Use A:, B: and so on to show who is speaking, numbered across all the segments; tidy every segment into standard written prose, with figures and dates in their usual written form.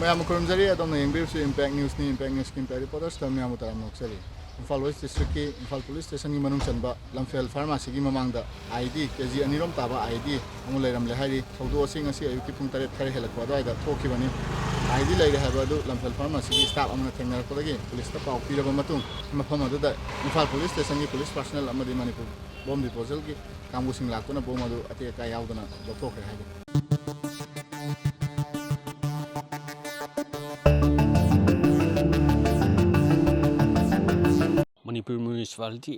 A: Ma'am Kurumzari, I don't know, Impact News, Impact Reporters, Ma'am Noxari. Imphal West District, Imphal Police Station, Manung Chanba, Lamfel Pharmacy, Mamanga, ID, Kazi Anirom Taba, ID, Amulam Lehari, Hodo Sing, Kipung Taret Helakwada, Tokivani, ID Lady Habadu, Lamfel Pharmacy, staff on the Tengar again, police the Pau, Pira Matung, Mapama, Imphal Police Station, police personnel, Amadi Manipur, bomb disposal, Kamusing Lakuna, Bomadu, Ateka Yaudana, the Toker.
B: Manipur Municipality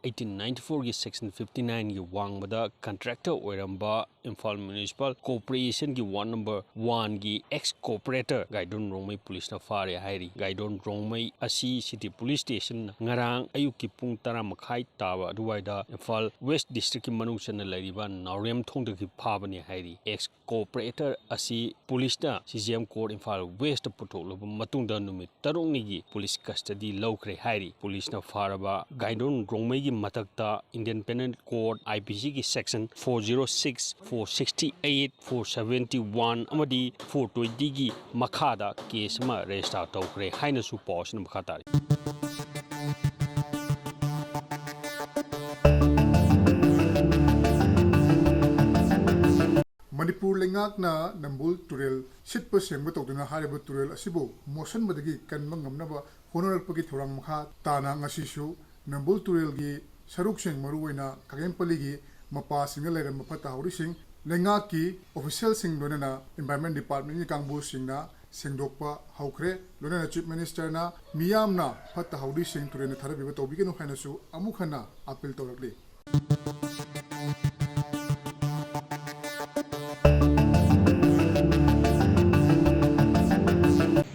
B: 1894 की Section 59 की वांगबदा contractor Oramba Imphal Municipal Corporation की Ward Number 1 की ex corporator Gaidon Rongmei Police na fare hairi Gaidon Rongmei asi City Police Station ngarang ayuk ki pung 10 makhai tawa duwaida Imphal West District ki manung chana lairiba Naurem thongda ki phabani hairi ex corporator asi police na CGM Court Imphal West puthokloba matungda numit tarong ni gi police custody lawkhre hairi police na faraba Gaidon Rongmei gi matakta Independent Court IPC ki Section 406 468 471 amadi 420 gi makhada case ma register tawkhre haina su pos na makhatari
C: Manipur lengak na nambul turel sitpa sengba tawduna hariba turel asibo motion badagi kanma ngamnaba honorapagi thorang makha tana ngasisu nambul turel gi saruk seng maruwaina kagempali gi mapa singa leram mapata hori sing lengak ki official sing donana environment department ni kangbu singna sengdokpa haukre lonana chief minister na miyamna phatta hori sing turena tharabiba tawbigenu hainasu amukhana appeal tawrakli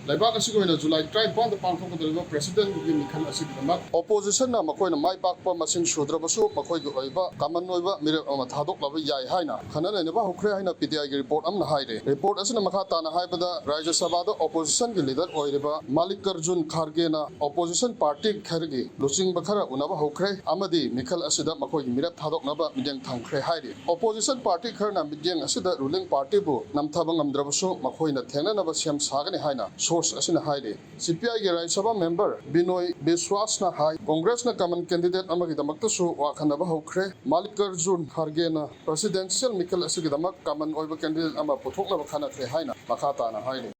D: Laibak asiko ina July 3 pon the pangthong kadalwa president gi mikhal asigama opposition na makoi na mai pakpa masing shudrabasu makoi gi oiba kaman noiba mire ama thadok laba yai haina khanana ne ba hokre haina PTI gi report amna haire report asina makha tana haibada Rajya Sabha da opposition gi leader oireba Mallikarjun Kharge na opposition party khargi losing bakhara unaba hokre amadi mikhal asida makoi gi mire thadok naba midyang thangkhre haire opposition party kharna midyang asida ruling party bu namthaba ngamdrabasu makoi na thena naba siam sagani haina asina haide CPI ge Rajya Sabha member Binoy Biswas na hai Congress na common candidate amagi damakta su wakhanaba hokre Mallikarjun Kharge na presidential mikhal asigi damak common oiba candidate ama puthokna khana khre haina makhata na haide